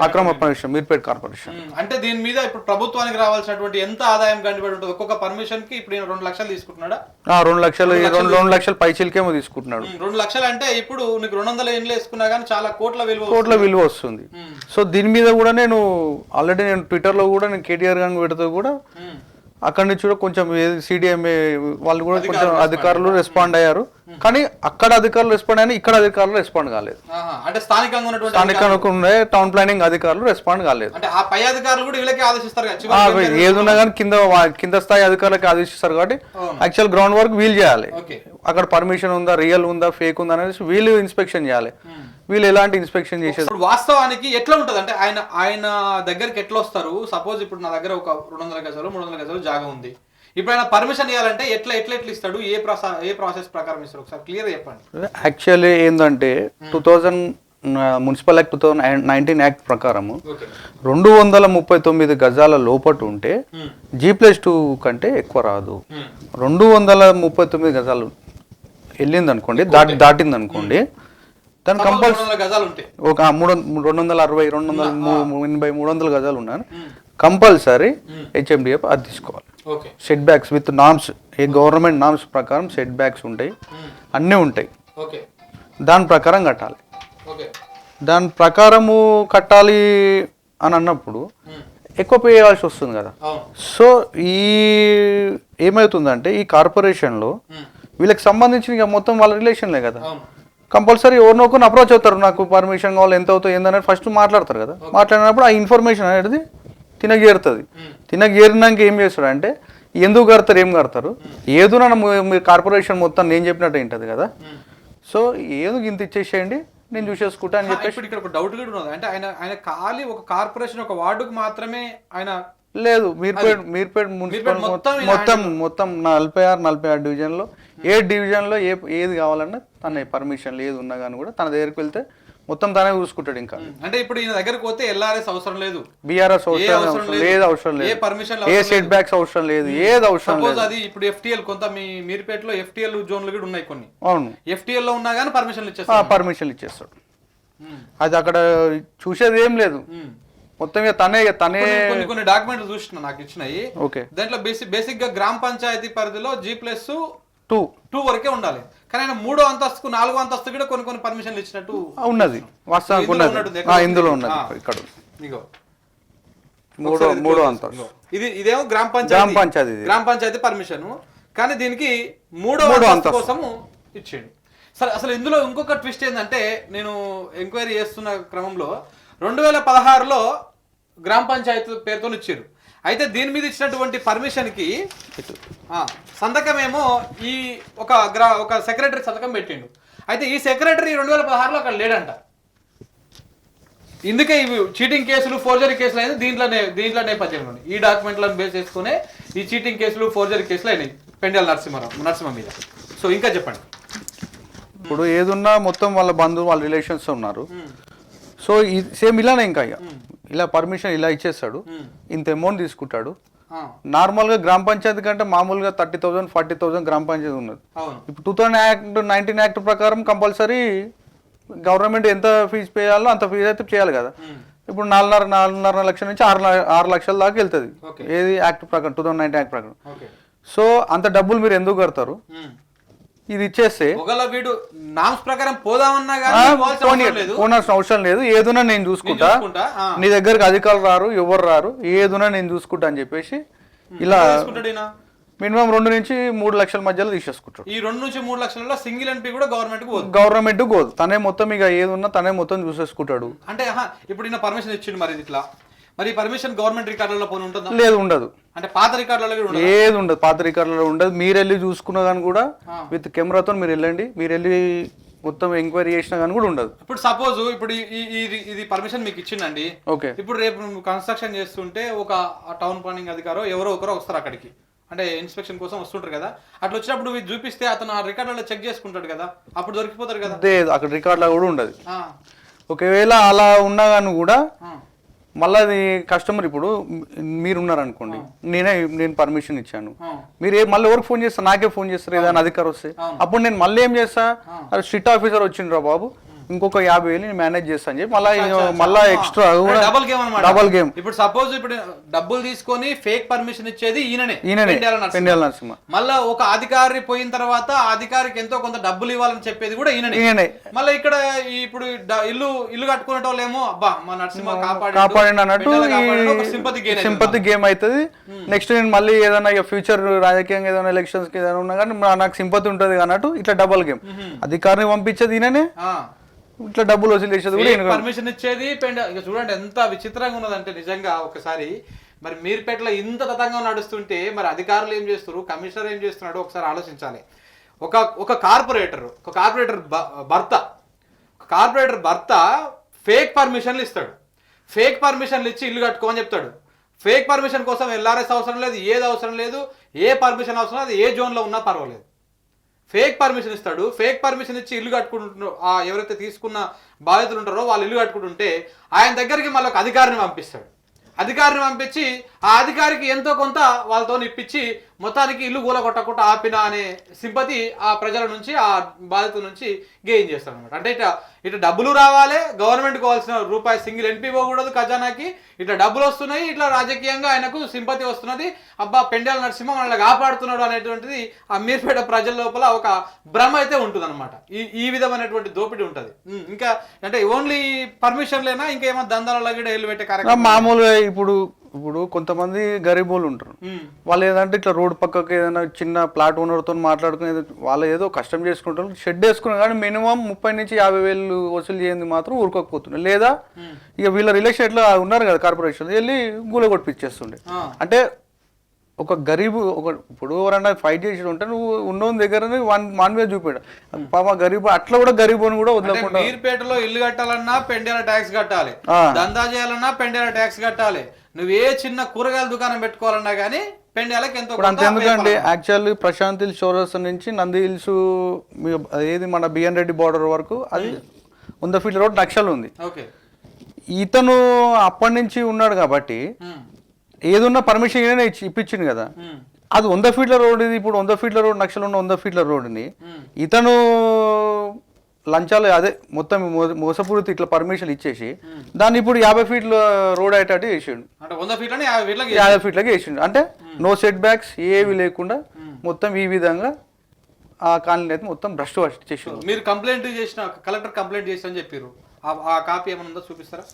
అక్రమ పర్మిషన్ మీర్పేట కార్పొరేషన్. అంటే దీని మీద ఇప్పుడు ప్రభుత్వానికి రావాల్సినటువంటి ఎంత ఆదాయం కనిపడి ఉంటుంది? ఒక్కొక్క పర్మిషన్ కి ఇప్పుడు 2 లక్షలు తీసుకుంటున్నాడా? 2 లక్షల పైచిలకేమో తీసుకుంటున్నాడు. 2 లక్షలు అంటే ఇప్పుడు నీకు 200 ఇండ్లు వేసుకున్నా కానీ చాలా కోట్ల విలువ వస్తుంది. సో దీని మీద కూడా నేను ఆల్రెడీ ట్విట్టర్ లో కూడా నేను కేటీఆర్ గారిని పెడితే కూడా అక్కడి నుంచి కూడా కొంచెం సిడిఎంఏ వాళ్ళు కూడా కొంచెం అధికారులు రెస్పాండ్ అయ్యారు. కానీ అక్కడ అధికారులు రెస్పాండ్ అయినా ఇక్కడ అధికారులు రెస్పాండ్ కాలేదు. అంటే స్థానికంగా ఉండే టౌన్ ప్లానింగ్ అధికారులు రెస్పాండ్ కాలేదు. అంటే ఆ పై అధికారులు కూడా వీళ్ళకి ఆదేశిస్తారు ఏదున్నా కానీ కింద స్థాయి అధికారులకి ఆదేశిస్తారు. కాబట్టి యాక్చువల్ గ్రౌండ్ వర్క్ వీళ్ళు చేయాలి. అక్కడ పర్మిషన్ ఉందా, రియల్ ఉందా, ఫేక్ ఉందా అనేది వీళ్ళు ఇన్స్పెక్షన్ చేయాలి. వీళ్ళు ఎలాంటి ఇన్స్పెక్షన్ చేసేది? వాస్తవానికి ఎట్లా ఉంటది అంటే ఆయన దగ్గరికి ఎట్లా వస్తారు? సపోజ్ ఇప్పుడు నా దగ్గర ఒక 200 గజాలు 300 గజాలు జాగా ఉంది. ఇప్పుడు ఆయన పర్మిషన్ ఇవ్వాలంటే ఎట్లా ఇస్తాడు? ఏ ప్రాసెస్ ప్రకారం ఇస్తారు? ఒకసారి క్లియర్ చెప్పండి. యాక్చువల్లీ ఏంటంటే 2000 మున్సిపల్ యాక్ట్ 2019 యాక్ట్ ప్రకారము 239 గజాల లోపటు ఉంటే G+2 కంటే ఎక్కువ రాదు. 239 గజాలు వెళ్ళింది అనుకోండి, దాటింది అనుకోండి, దాని కంపల్సరీ గజాలు ఉంటాయి. ఒక 260, 280, 300 గజాలు ఉన్నాను కంపల్సరీ HMDF అది తీసుకోవాలి. Set backs with norms, A government norms ప్రకారం సెట్ బ్యాక్స్ ఉంటాయి, అన్నీ ఉంటాయి. దాని ప్రకారం కట్టాలి. దాని ప్రకారము కట్టాలి అని అన్నప్పుడు ఎక్కువ పే చేయాల్సి వస్తుంది కదా. సో ఏమవుతుందంటే ఈ కార్పొరేషన్లో వీళ్ళకి సంబంధించిన ఇక మొత్తం వాళ్ళ రిలేషన్లే కదా. కంపల్సరీ ఎవరినో ఒకరిని అప్రోచ్ అవుతారు, నాకు పర్మిషన్ కావాలి, ఎంత అవుతుంది ఏందనేది ఫస్ట్ మాట్లాడతారు కదా. మాట్లాడినప్పుడు ఆ ఇన్ఫర్మేషన్ అనేది తినకు చేరుతుంది. తినకు చేరినాక ఏం చేస్తాడు అంటే ఎందుకు కడతారు, ఏం కడతారు, ఏదో మీరు కార్పొరేషన్ మొత్తం నేను చెప్పినట్టు ఏంటది కదా. సో ఏదో ఇంత ఇచ్చేసేయండి నేను చూసేసుకుంటా అని చెప్పేసి. ఇక్కడ ఒక డౌట్ కూడా ఉన్నది అంటే ఆయన ఖాళీ ఒక కార్పొరేషన్ ఒక వార్డుకు మాత్రమే ఆయన లేదు. మీర్పేట్ మున్సిపల్ మొత్తం 46 డివిజన్లో ఏ డివిజన్లో ఏది కావాలన్నా తన పర్మిషన్లు ఏది ఉన్నా కానీ కూడా తన దగ్గరికి వెళ్తే మొత్తం తనే చూసుకుంటాడు. ఇంకా అంటే ఇప్పుడు ఈయన దగ్గరకు పోతే LRS అవసరం లేదు, BRS అవసరం లేదు, ఏ పర్మిషన్ ఏ సెట్ బ్యాక్స్ అవసరం లేదు, ఏది అవసరం లేదు. అది ఇప్పుడు FTL కొంత మీర్పేటలో FTL జోన్లు కూడా ఉన్నాయి కొన్ని. అవును, FTL లో ఉన్నా కానీ పర్మిషన్లు ఇచ్చేస్తాడు. అది అక్కడ చూసేది ఏం లేదు, మొత్తం తనే కొన్ని డాక్యుమెంట్లు చూసిన నాకు ఇచ్చినాయి. దాంట్లో బేసిక్ గా గ్రామ పంచాయతీ పరిధిలో G+2 వరకే ఉండాలి. కానీ ఆయన 3వ అంతస్తుకు 4వ అంతస్తు కూడా కొన్ని పర్మిషన్లు ఇచ్చినట్టు ఉన్నది. వాస్తవానికి ఇందులో ఉన్నది. ఇక్కడ మూడో అంతస్తు ఇదేమో గ్రామ పంచాయతీ పర్మిషన్. కానీ దీనికి 3వ అంతస్తు కోసము ఇచ్చేయండి. సరే, అసలు ఇందులో ఇంకొక ట్విస్ట్ ఏంటంటే నేను ఎంక్వైరీ చేస్తున్న క్రమంలో 2016లో గ్రామ పంచాయతీ పేరుతో ఇచ్చారు. అయితే దీని మీద ఇచ్చినటువంటి పర్మిషన్ కి సంతకమేమో ఈ ఒక సెక్రటరీ సంతకం పెట్టిండు. అయితే ఈ సెక్రటరీ 2016లో అక్కడ లేడంట. ఇందుకే ఇవి చీటింగ్ కేసులు, ఫోర్జరీ కేసులు అయినాయి దీంట్లో నేపథ్యంలో ఈ డాక్యుమెంట్లను బేస్ చేసుకునే ఈ చీటింగ్ కేసులు, ఫోర్జరీ కేసులు అయినాయి పెండెల నరసింహ మీద. సో ఇంకా చెప్పండి. ఇప్పుడు ఏదున్నా మొత్తం వాళ్ళ బంధువు, వాళ్ళ రిలేషన్స్ ఉన్నారు. సో సేమ్ ఇలానే ఇంకా ఇలా పర్మిషన్ ఇలా ఇచ్చేస్తాడు, ఇంత అమౌంట్ తీసుకుంటాడు. నార్మల్గా గ్రామ పంచాయతీ కంటే మామూలుగా 30,000, 40,000 గ్రామ పంచాయతీ ఉన్నది. ఇప్పుడు 2019 యాక్ట్ ప్రకారం కంపల్సరీ గవర్నమెంట్ ఎంత ఫీజు పే చేయాలో అంత ఫీజు అయితే చేయాలి కదా. ఇప్పుడు 4.5 లక్షల నుంచి 6 లక్షల దాకా వెళ్తుంది ఏది యాక్ట్ ప్రకారం, 2019 యాక్ట్ ప్రకారం. సో అంత డబ్బులు మీరు ఎందుకు కడతారు? ఇది ఇచ్చేస్తే ఒకవేళ వీడు నామ్స్ ప్రకారం పోదామన్నా కానీ పోవాల్సిన అవసరం లేదు. పోనాల్సిన అవసరం లేదు, ఏదున్నా నేను చూసుకుంటా, చూసుకుంటా, ఆ. నీ దగ్గరకు అధికారులు రారు, ఎవరు రారు, ఏదున్నా నేను చూసుకుంటా అని చెప్పేసి ఇలా తీసుకుంటాడు ఈయన. మినిమం 2 నుంచి 3 లక్షల మధ్యలో తీసేసుకుంటాడు. ఈ 2 నుంచి 3 లక్షలలో సింగిల్ ఎన్పి కూడా గవర్నమెంట్ కు పోదు. గవర్నమెంట్ పోదు, తనే మొత్తం ఇక ఏదున్నా తనే మొత్తం చూసేసుకుంటాడు. అంటే ఇప్పుడు ఈయన పర్మిషన్ ఇచ్చిండు, మరి ఇట్లా మరి పర్మిషన్ గవర్నమెంట్ రికార్డులలో పోనీ ఉంటుందా? లేదు, ఉండదు. అంటే పాత రికార్డులలో కూడా ఉండదు. ఏది ఉండదు, పాత రికార్డులో ఉండదు. మీరు వెళ్ళి చూసుకున్నా కానీ కూడా విత్ కెమెరాతో మీరు వెళ్ళండి, మీరు వెళ్ళి మొత్తం ఎంక్వైరీ చేసినా కానీ కూడా ఉండదు. ఇప్పుడు సపోజ్ ఇప్పుడు ఇది పర్మిషన్ మీకు ఇచ్చిందండి. ఓకే, ఇప్పుడు రేపు కన్స్ట్రక్షన్ చేస్తుంటే ఒక టౌన్ ప్లానింగ్ అధికారో ఎవరో ఒకరో వస్తారు అక్కడికి, అంటే ఇన్స్పెక్షన్ కోసం వస్తుంటారు కదా, అట్లా వచ్చినప్పుడు ఇది చూపిస్తే అతను ఆ రికార్డులలో చెక్ చేసుకుంటాడు కదా, అప్పుడు దొరికిపోతారు కదా. లేదు, అక్కడ రికార్డులో కూడా ఉండదు. ఆ, ఒకవేళ అలా ఉన్నా కానీ కూడా మళ్ళీ అది కస్టమర్, ఇప్పుడు మీరు ఉన్నారనుకోండి, నేను పర్మిషన్ ఇచ్చాను, మీరు మళ్ళీ ఎవరికి ఫోన్ చేస్తారు? నాకే ఫోన్ చేస్తారు ఏదైనా అధికారి వస్తే. అప్పుడు నేను మళ్ళీ ఏం చేస్తా, అది స్ట్రిక్ట్ ఆఫీసర్ వచ్చిండ్రా బాబు, ఇంకొక 50,000 నేను మేనేజ్ చేస్తాను చెప్పి మళ్ళీ ఎక్స్ట్రా డబుల్ గేమ్ అన్నమాట. Double game. ఇప్పుడు సపోజ్ ఇప్పుడు డబ్బులు తీసుకొని ఫేక్ పర్మిషన్ ఇచ్చేది ఈయననే పెండ్యాల నరసింహ. మళ్ళా ఒక అధికారి పోయిన తర్వాత ఆ అధికారికి ఎంతో కొంత డబ్బులు ఇవ్వాలని చెప్పేది కూడా ఈయననే. మళ్ళీ ఇక్కడ ఇప్పుడు ఇల్లు కట్టుకునే వాళ్ళేమో అబ్బా మా నరసింహ కాపాడండి అన్నట్టు సింపతి గేమ్ అవుతుంది. నెక్స్ట్ నేను మళ్ళీ ఏదైనా ఇక ఫ్యూచర్ రాజకీయంగా ఏదైనా ఎలక్షన్స్ కి ఏదైనా ఉన్నా కానీ నాకు సింపతి ఉంటుంది అన్నట్టు ఇట్లా డబుల్ గేమ్. అధికారిని పంపించేది ఈయననే, ఇట్లా డబ్బులు వసూలు చేసేది కూడా పర్మిషన్ ఇచ్చేది. ఇక చూడండి ఎంత విచిత్రంగా ఉన్నదంటే నిజంగా ఒకసారి మరి మీర్పేటలో ఇంత తతంగం నడుస్తుంటే మరి అధికారులు ఏం చేస్తారు, కమిషనర్ ఏం చేస్తున్నాడు ఒకసారి ఆలోచించాలి. ఒక కార్పొరేటర్ భర్త ఫేక్ పర్మిషన్లు ఇస్తాడు, ఫేక్ పర్మిషన్లు ఇచ్చి ఇల్లు కట్టుకోమని చెప్తాడు. ఫేక్ పర్మిషన్ కోసం ఎల్ఆర్ఎస్ అవసరం లేదు, ఏది అవసరం లేదు, ఏ పర్మిషన్ అవసరం లేదు, ఏ జోన్లో ఉన్నా పర్వాలేదు. ఫేక్ పర్మిషన్ ఇస్తాడు, ఫేక్ పర్మిషన్ ఇచ్చి ఇల్లు కట్టుకుంటున్నారో ఎవరైతే తీసుకున్న బాధితులు ఉంటారో వాళ్ళు ఇల్లు కట్టుకుంటుంటే ఆయన దగ్గరికి మళ్ళీ ఒక అధికారిని పంపిస్తాడు. అధికారిని పంపించి ఆ అధికారికి ఎంతో కొంత వాళ్ళతో ఇప్పించి మొత్తానికి ఇల్లు కూలగొట్టకుండా ఆపిన అనే సింపతి ఆ ప్రజల నుంచి, ఆ బాధితుల నుంచి గెయిన్ చేస్తాడు అనమాట. అంటే ఇట్లా డబ్బులు రావాలి, గవర్నమెంట్ కావాల్సిన రూపాయి సింగిల్ ఎన్పి పోకూడదు ఖజానాకి, ఇట్లా డబ్బులు వస్తున్నాయి, ఇట్లా రాజకీయంగా ఆయనకు సింపతి వస్తున్నది, అబ్బా పెండ్యాల నరసింహ మనల్ని కాపాడుతున్నాడు అనేటువంటిది ఆ మీర్పేట ప్రజల లోపల ఒక భ్రమ అయితే ఉంటుంది అనమాట. ఈ విధమైనటువంటి దోపిడీ ఉంటుంది. ఇంకా అంటే ఓన్లీ పర్మిషన్లేనా ఇంకా ఏమో దందాలలో కూడా ఏళ్ళు పెట్టే కార్యక్రమం? మామూలుగా ఇప్పుడు కొంతమంది గరీబోళ్ళు ఉంటారు, వాళ్ళు ఏదంటే ఇట్లా రోడ్ పక్కకి ఏదైనా చిన్న ప్లాట్ ఓనర్తో మాట్లాడుకుని వాళ్ళు ఏదో కష్టం చేసుకుంటారు, షెడ్ వేసుకున్నారు కానీ మినిమం 30,000 నుంచి 50,000 వసూలు చేయండి మాత్రం ఊరుకోకపోతున్నారు. లేదా ఇక వీళ్ళ రిలేషన్ ఎట్లా ఉన్నారు కదా కార్పొరేషన్, వెళ్ళి గూల కొట్టిపించేస్తుండే. అంటే ఒక గరీబు ఇప్పుడు ఎవరన్నా ఫైట్ చేసి ఉంటే నువ్వు ఉన్న దగ్గర వన్ వే చూపాడు పాప గరీబు, అట్లా కూడా గరీబుని కూడా వదలకుండా. మీర్పేటలో ఇల్లు కట్టాలన్నా పెండ్యాల ట్యాక్స్ కట్టాలి, దందా చేయాలన్నా పెండ్యాల ట్యాక్స్ కట్టాలి, నువ్వు ఏ చిన్న కూరగాయల దుకాణం పెట్టుకోవాలన్నా కానీ పెండ్యాలకు ఎంతో. ఎందుకంటే యాక్చువల్లీ ప్రశాంత్ హిల్స్ చౌరస్తా నుంచి నంది హిల్స్ ఏది మన బిఎన్ రెడ్డి బార్డర్ వరకు అది 100 ఫీట్ల రోడ్ నక్షలు ఉంది. ఇతను అప్పటి నుంచి ఉన్నాడు కాబట్టి ఏదున్నా పర్మిషన్ ఏదైనా ఇప్పించింది కదా. అది 100 ఫీట్ల రోడ్, ఇది ఇప్పుడు 100 ఫీట్ల రోడ్ నక్షలు ఉన్న 100 ఫీట్ల రోడ్ని ఇతను లంచాలు అదే మొత్తం మోసపూరిత ఇట్లా పర్మిషన్ ఇచ్చేసి దాన్ని ఇప్పుడు 50 ఫీట్ల రోడ్ అయ్యేటట్టు చేసిండు. 50 ఫీట్లకి వేసిండు. అంటే నో సెట్ బ్యాక్స్ ఏవి లేకుండా మొత్తం ఈ విధంగా ఆ కాలనీ అయితే మొత్తం భ్రష్టు చేసిండు. మీరు కంప్లైంట్ చేసిన కలెక్టర్ కంప్లైంట్ చేసి అని చెప్పారు, ఆ కాపీ ఏమైనా ఉందో చూపిస్తారా?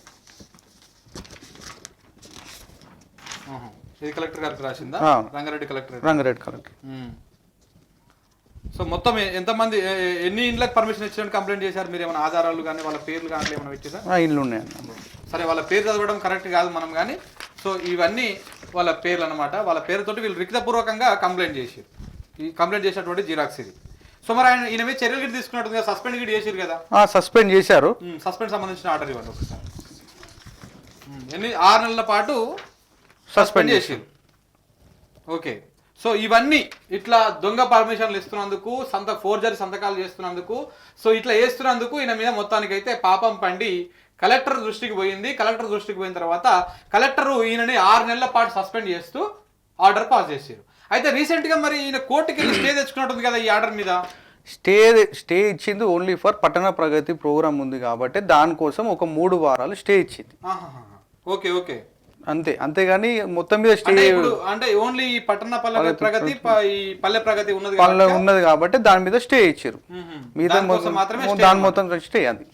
ఇది కలెక్టర్ గారికి రాసిందా? రంగారెడ్డి కలెక్టర్. సో మొత్తం ఎంతమంది ఎన్ని ఇండ్లకు పర్మిషన్ ఇచ్చినట్టు కంప్లైంట్ చేశారు? మీరు ఏమైనా ఆధారాలు కానీ వాళ్ళ పేర్లు కానీ ఏమైనా పెట్టారా? ఇల్లు ఉన్నాయండి. సరే, వాళ్ళ పేరు చదవడం కరెక్ట్ కాదు మనం కానీ, సో ఇవన్నీ వాళ్ళ పేర్లు అనమాట. వాళ్ళ పేరుతోటి వీళ్ళు లిఖితపూర్వకంగా కంప్లైంట్ చేశారు. ఈ కంప్లైంట్ చేసినటువంటి జిరాక్స్ ఇది. సో మరి ఈయన మీద చర్యలు గిట్ తీసుకున్నట్టు కదా, సస్పెండ్ గిట్ చేశారు కదా? సస్పెండ్ చేశారు. సస్పెండ్ సంబంధించిన ఆర్డర్ ఇవ్వండి ఒకసారి. 6 నెలల పాటు సస్పెండ్ చేశారు. ఓకే. సో ఇవన్నీ ఇట్లా దొంగ పర్మిషన్లు ఇస్తున్నందుకు, ఫోర్జరీ సంతకాలు చేస్తున్నందుకు, సో ఇట్లా వేస్తున్నందుకు ఈయన మీద మొత్తానికి అయితే పాపం పండి కలెక్టర్ దృష్టికి పోయింది. కలెక్టర్ దృష్టికి పోయిన తర్వాత కలెక్టర్ ఈయనని 6 నెలల పాటు సస్పెండ్ చేస్తూ ఆర్డర్ పాస్ చేశారు. అయితే రీసెంట్ గా మరి ఈయన కోర్టుకి వెళ్ళి స్టే తెచ్చుకున్నట్టుంది కదా ఈ ఆర్డర్ మీద. స్టే ఇచ్చింది ఓన్లీ ఫర్ పట్టణ ప్రగతి ప్రోగ్రామ్ ఉంది కాబట్టి దానికోసం ఒక 3 వారాలు స్టే ఇచ్చింది. ఓకే. అంతే, అంతేగాని మొత్తం మీద స్టే అంటే ఇప్పుడు అంటే ఓన్లీ ఈ పట్టణ పల్లె ప్రగతి ఈ పల్లె ప్రగతి ఉన్నది పనులు ఉన్నది కాబట్టి దాని మీద స్టే ఇచ్చారు. మిగతా దానికోసం మాత్రమే దాని మొత్తం స్టే అది.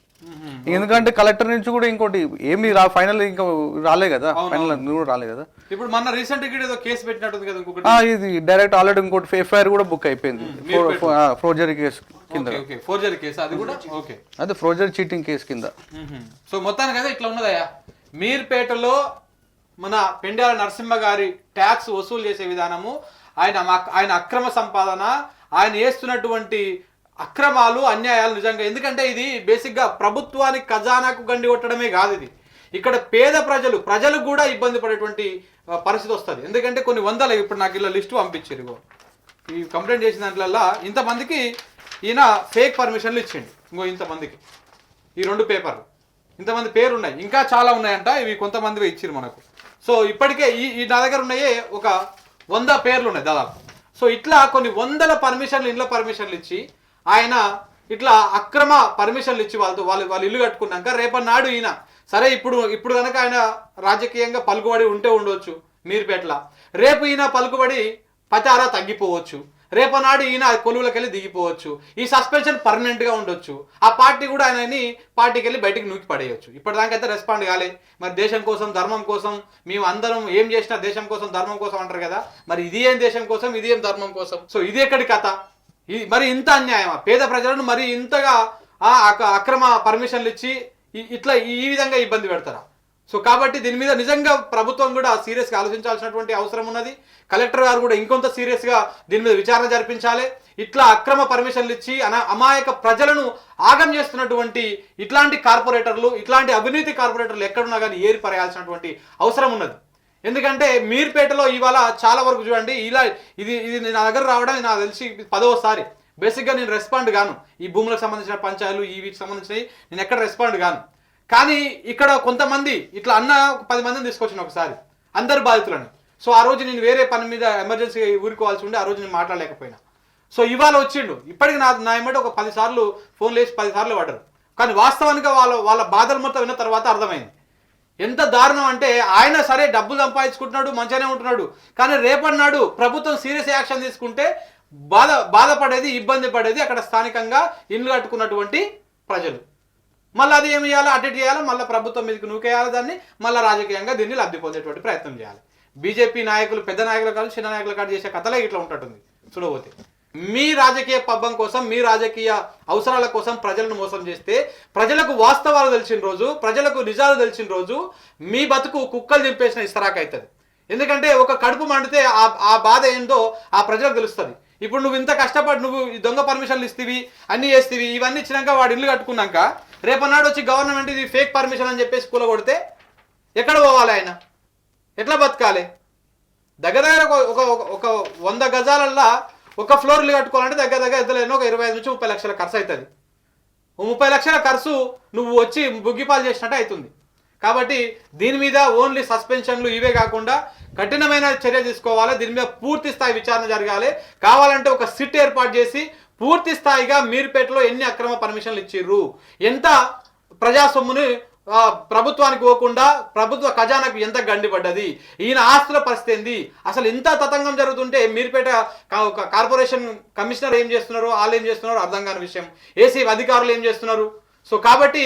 ఎందుకంటే కలెక్టర్ నుంచి కూడా ఇంకోటి ఏమి ఫైనల్ ఇంకా రాలే కదా, ఫైనల్ కూడా రాలే కదా. ఇప్పుడు మన రీసెంట్ గా ఏదో కేసు పెట్టినట్టుంది కదా ఇంకొకటి. ఇది డైరెక్ట్ ఆల్రెడీ ఇంకోటి ఎఫ్ఐఆర్ కూడా బుక్ అయిపోయింది, ఫోర్జరీ కేసు కింద. ఫోర్జరీ కేసు అది కూడా ఓకే, అదే ఫోర్జరీ చీటింగ్ కేసు కింద. సో మొత్తానికి అయితే ఇట్లా ఉన్నదయ్యా మీర్పేటలో మన పెండ్యాల నరసింహ గారి ట్యాక్స్ వసూలు చేసే విధానము, ఆయన అక్రమ సంపాదన, ఆయన చేస్తున్నటువంటి అక్రమాలు అన్యాయాలు నిజంగా. ఎందుకంటే ఇది బేసిక్గా ప్రభుత్వానికి ఖజానాకు గండి కొట్టడమే కాదు, ఇది ఇక్కడ పేద ప్రజలు కూడా ఇబ్బంది పడేటువంటి పరిస్థితి వస్తుంది. ఎందుకంటే కొన్ని వందల, ఇప్పుడు నాకు ఇలా లిస్టు పంపించారు, ఈ కంప్లైంట్ చేసిన దాంట్లల్లో ఇంతమందికి ఈయన ఫేక్ పర్మిషన్లు ఇచ్చిండు, ఇంకో ఇంతమందికి ఈ 2 పేపర్లు, ఇంతమంది పేరు ఉన్నాయి, ఇంకా చాలా ఉన్నాయంట, ఇవి కొంతమంది ఇచ్చారు మనకు. సో ఇప్పటికే ఈ నా దగ్గర ఉన్నాయే ఒక 100 పేర్లు ఉన్నాయి దాదాపు. సో ఇట్లా కొన్ని వందల పర్మిషన్లు, ఇండ్ల పర్మిషన్లు ఇచ్చి ఆయన ఇట్లా అక్రమ పర్మిషన్లు ఇచ్చి వాళ్ళు ఇల్లు కట్టుకున్నాక రేపన్నాడు ఈయన సరే ఇప్పుడు కనుక ఆయన రాజకీయంగా పలుకుబడి ఉంటే ఉండవచ్చు మీర్పేటలో, రేపు ఈయన పలుకుబడి పచారా తగ్గిపోవచ్చు, రేపనాడు ఈయన కొలువులకు వెళ్ళి దిగిపోవచ్చు, ఈ సస్పెన్షన్ పర్మనెంట్ గా ఉండొచ్చు, ఆ పార్టీ కూడా ఆయనని పార్టీకి వెళ్ళి బయటికి నూకి పడేయచ్చు. ఇప్పటిదాకైతే రెస్పాండ్ కాలే. మరి దేశం కోసం ధర్మం కోసం మేము అందరం ఏం చేసినా దేశం కోసం ధర్మం కోసం అంటారు కదా, మరి ఇది ఏం దేశం కోసం, ఇది ఏం ధర్మం కోసం? సో ఇది ఎక్కడి కథ? మరి ఇంత అన్యాయమా? పేద ప్రజలను మరి ఇంతగా అక్రమ పర్మిషన్లు ఇచ్చి ఇట్లా ఈ విధంగా ఇబ్బంది పెడతారా? సో కాబట్టి దీని మీద నిజంగా ప్రభుత్వం కూడా సీరియస్గా ఆలోచించాల్సినటువంటి అవసరం ఉన్నది. కలెక్టర్ గారు కూడా ఇంకొంత సీరియస్గా దీని మీద విచారణ జరిపించాలి. ఇట్లా అక్రమ పర్మిషన్లు ఇచ్చి అమాయక ప్రజలను ఆగం చేస్తున్నటువంటి ఇట్లాంటి కార్పొరేటర్లు, ఇట్లాంటి అవినీతి కార్పొరేటర్లు ఎక్కడున్నా కానీ ఏరి పరేయాల్సినటువంటి అవసరం ఉన్నది. ఎందుకంటే మీర్పేటలో ఇవాళ చాలా వరకు చూడండి, ఇది నా దగ్గర రావడం నాకు తెలిసి 10వసారి. బేసిక్గా నేను రెస్పాండ్ గాను, ఈ భూములకు సంబంధించిన పంచాయతీలు వీటికి సంబంధించినవి నేను ఎక్కడ రెస్పాండ్ గాను. కానీ ఇక్కడ కొంతమంది ఇట్లా అన్న 10 మందిని తీసుకొచ్చిన ఒకసారి అందరు బాధితులని. సో ఆ రోజు నేను వేరే పని మీద ఎమర్జెన్సీ ఊరుకోవాల్సి ఉండి ఆ రోజు నేను మాట్లాడలేకపోయినా. సో ఇవాళ వచ్చిండు, ఇప్పటికి నా ఏమంటే ఒక 10 సార్లు ఫోన్ చేసి 10 సార్లు పడ్డారు. కానీ వాస్తవానికి వాళ్ళ బాధలు మొత్తం విన్న తర్వాత అర్థమైంది ఎంత దారుణం అంటే, ఆయన సరే డబ్బులు సంపాదించుకుంటున్నాడు, మంచిగానే ఉంటున్నాడు, కానీ రేపన్నాడు ప్రభుత్వం సీరియస్ యాక్షన్ తీసుకుంటే బాధపడేది, ఇబ్బంది పడేది అక్కడ స్థానికంగా ఇల్లు కట్టుకున్నటువంటి ప్రజలు. మళ్ళీ అది ఏమి చేయాలి, అటెండ్ చేయాలి, మళ్ళీ ప్రభుత్వం మీదకి నూకేయాలి, దాన్ని మళ్ళీ రాజకీయంగా దీన్ని లబ్ధి పొందేటువంటి ప్రయత్నం చేయాలి. బీజేపీ నాయకులు, పెద్ద నాయకులు కాదు, చిన్న నాయకులు కాదు చేసే కథలే ఇట్లా ఉంటుంటుంది చూడబోతే. మీ రాజకీయ పబ్బం కోసం, మీ రాజకీయ అవసరాల కోసం ప్రజలను మోసం చేస్తే, ప్రజలకు వాస్తవాలు తెలిసిన రోజు, ప్రజలకు నిజాలు తెలిసిన రోజు మీ బతుకు కుక్కలు దింపేసిన ఇస్తరాక్ అవుతుంది. ఎందుకంటే ఒక కడుపు మండితే ఆ బాధ ఏందో ఆ ప్రజలకు తెలుస్తుంది. ఇప్పుడు నువ్వు ఇంత కష్టపడి నువ్వు దొంగ పర్మిషన్లు ఇస్తేవి, అన్నీ చేస్తేవి, ఇవన్నీ ఇచ్చినాక వాడు ఇల్లు కట్టుకున్నాక రేపన్నాడు వచ్చి గవర్నమెంట్ ఇది ఫేక్ పర్మిషన్ అని చెప్పేసి కూలగొడితే ఎక్కడ పోవాలి ఆయన? ఎట్లా బతకాలి? దగ్గర ఒక 100 గజాలల్లో ఒక ఫ్లోర్ ఇల్లు కట్టుకోవాలంటే దగ్గర ఎద్దలేనో ఒక 25 నుంచి 30 లక్షల ఖర్చు అవుతుంది. 30 లక్షల ఖర్చు నువ్వు వచ్చి బుగ్గిపాలు చేసినట్టు అవుతుంది. కాబట్టి దీని మీద ఓన్లీ సస్పెన్షన్లు ఇవే కాకుండా కఠినమైన చర్య తీసుకోవాలి. దీని మీద పూర్తి స్థాయి విచారణ జరగాలి. కావాలంటే ఒక సిట్ ఏర్పాటు చేసి పూర్తి స్థాయిగా మీర్పేటలో ఎన్ని అక్రమ పర్మిషన్లు ఇచ్చిర్రు, ఎంత ప్రజా సొమ్ముని ప్రభుత్వానికి పోకుండా ప్రభుత్వ ఖజానాకు ఎంత గండిపడ్డది, ఈయన ఆస్తుల పరిస్థితి ఏంది, అసలు ఇంత తతంగం జరుగుతుంటే మీర్పేట కార్పొరేషన్ కమిషనర్ ఏం చేస్తున్నారు, వాళ్ళు ఏం చేస్తున్నారు అర్థం కాని విషయం, ఏసీ అధికారులు ఏం చేస్తున్నారు. సో కాబట్టి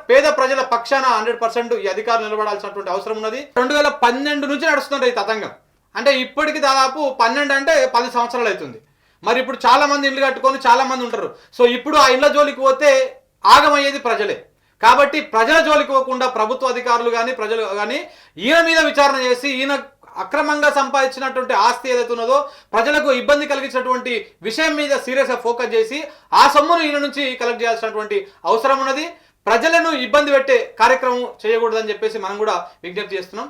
పేద ప్రజల పక్షాన 100% ఈ అధికారులు నిలబడాల్సినటువంటి అవసరం ఉన్నది. 2012 నుంచి నడుస్తుంది ఈ తతంగం. అంటే ఇప్పటికి దాదాపు 12 అంటే 10 సంవత్సరాలు అవుతుంది. మరి ఇప్పుడు చాలా మంది ఇల్లు కట్టుకొని చాలా మంది ఉంటారు. సో ఇప్పుడు ఆ ఇళ్ల జోలికి పోతే ఆగమయ్యేది ప్రజలే. కాబట్టి ప్రజల జోలికి పోకుండా ప్రభుత్వ అధికారులు కానీ ప్రజలు కానీ ఈయన మీద విచారణ చేసి ఈయన అక్రమంగా సంపాదించినటువంటి ఆస్తి ఏదైతే ఉన్నదో ప్రజలకు ఇబ్బంది కలిగించినటువంటి విషయం మీద సీరియస్గా ఫోకస్ చేసి ఆ సొమ్మును ఈయన నుంచి కలెక్ట్ చేయాల్సినటువంటి అవసరం ఉన్నది. ప్రజలను ఇబ్బంది పెట్టే కార్యక్రమం చేయకూడదని చెప్పేసి మనం కూడా విజ్ఞప్తి చేస్తున్నాం.